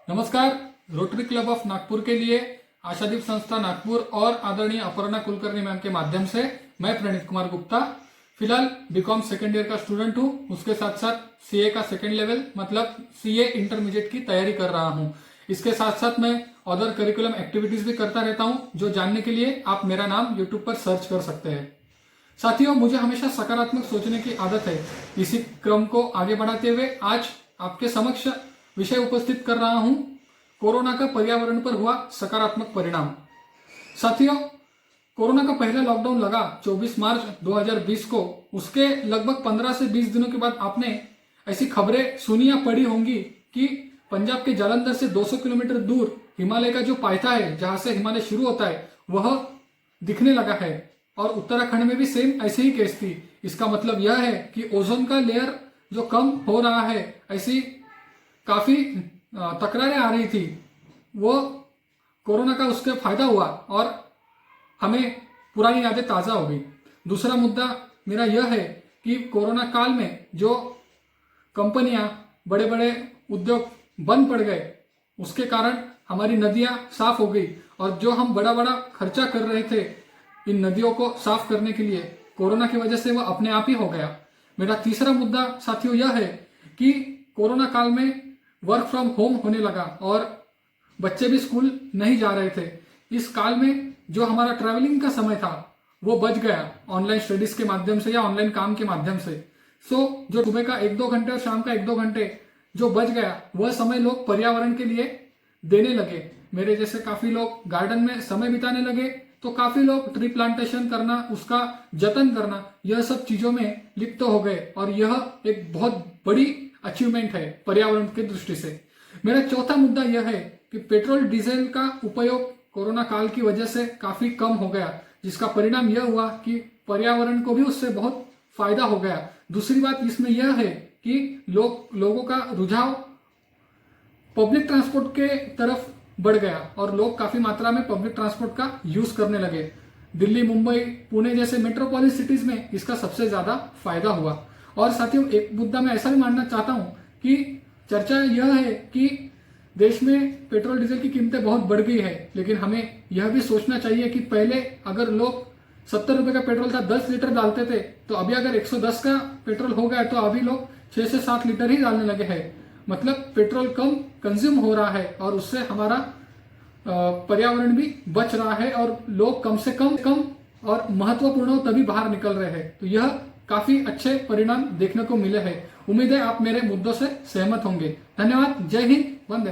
नमस्कार। Rotary club of Nagpur के लिए आशादीप संस्था नागपुर और आदरणीय अपर्णा कुलकर्णी मैम के माध्यम से मैं प्रणीत कुमार गुप्ता फिलहाल बीकॉम सेकेंड ईयर का स्टूडेंट हूँ। उसके साथ साथ सीए का सेकेंड लेवल मतलब सीए इंटरमीडिएट की तैयारी कर रहा हूँ। इसके साथ साथ मैं अदर करिकुलम एक्टिविटीज भी करता रहता हूँ, जो जानने के लिए आप मेरा नाम यूट्यूब पर सर्च कर सकते हैं। साथियों, मुझे हमेशा सकारात्मक सोचने की आदत है। इसी क्रम को आगे बढ़ाते हुए आज आपके समक्ष विषय उपस्थित कर रहा हूं, कोरोना का पर्यावरण पर हुआ सकारात्मक परिणाम। साथियों, कोरोना का पहला लॉकडाउन लगा 24 मार्च 2020 को। उसके लगभग 15 से 20 दिनों के बाद आपने ऐसी खबरें सुनी या पढ़ी होंगी कि पंजाब के जालंधर से 200 किलोमीटर दूर हिमालय का जो पायथा है, जहां से हिमालय शुरू होता है, वह दिखने लगा है। और उत्तराखंड में भी सेम ऐसे ही केस थी। इसका मतलब यह है कि ओजोन का लेयर जो कम हो रहा है, ऐसी काफी तकरारें आ रही थी, वो कोरोना का उसके फायदा हुआ और हमें पुरानी यादें ताजा हो गई। दूसरा मुद्दा मेरा यह है कि कोरोना काल में जो कंपनियां, बड़े बड़े उद्योग बंद पड़ गए, उसके कारण हमारी नदियां साफ हो गई। और जो हम बड़ा बड़ा खर्चा कर रहे थे इन नदियों को साफ करने के लिए, कोरोना की वजह से वह अपने आप ही हो गया। मेरा तीसरा मुद्दा साथियों यह है कि कोरोना काल में वर्क फ्रॉम होम होने लगा और बच्चे भी स्कूल नहीं जा रहे थे। इस काल में जो हमारा ट्रैवलिंग का समय था वो बच गया ऑनलाइन स्टडीज के माध्यम से या ऑनलाइन काम के माध्यम से। जो सुबह का 1-2 घंटे और शाम का 1-2 घंटे जो बच गया, वह समय लोग पर्यावरण के लिए देने लगे। मेरे जैसे काफी लोग गार्डन में समय बिताने लगे, तो काफी लोग ट्री प्लांटेशन करना, उसका जतन करना, यह सब चीजों में लिप्त हो गए। और यह एक बहुत बड़ी अचीवमेंट है पर्यावरण की दृष्टि से। मेरा चौथा मुद्दा यह है कि पेट्रोल डीजल का उपयोग कोरोना काल की वजह से काफी कम हो गया, जिसका परिणाम यह हुआ कि पर्यावरण को भी उससे बहुत फायदा हो गया। दूसरी बात इसमें यह है कि लोगों का रुझाव पब्लिक ट्रांसपोर्ट के तरफ बढ़ गया और लोग काफी मात्रा में पब्लिक ट्रांसपोर्ट का यूज करने लगे। दिल्ली, मुंबई, पुणे जैसे मेट्रोपॉलिस सिटीज में इसका सबसे ज्यादा फायदा हुआ। और साथियों, एक मुद्दा मैं ऐसा भी मानना चाहता हूं कि चर्चा यह है कि देश में पेट्रोल डीजल की कीमतें बहुत बढ़ गई है, लेकिन हमें यह भी सोचना चाहिए कि पहले अगर लोग 70 रुपए का पेट्रोल था 10 लीटर डालते थे, तो अभी अगर 110 का पेट्रोल हो गया तो अभी लोग 6 से 7 लीटर ही डालने लगे हैं। मतलब पेट्रोल कम कंज्यूम हो रहा है और उससे हमारा पर्यावरण भी बच रहा है और लोग कम से कम और महत्वपूर्ण तभी बाहर निकल रहे हैं। तो यह काफी अच्छे परिणाम देखने को मिले हैं। उम्मीद है आप मेरे मुद्दों से सहमत होंगे। धन्यवाद। जय हिंद। वंदे मातरम।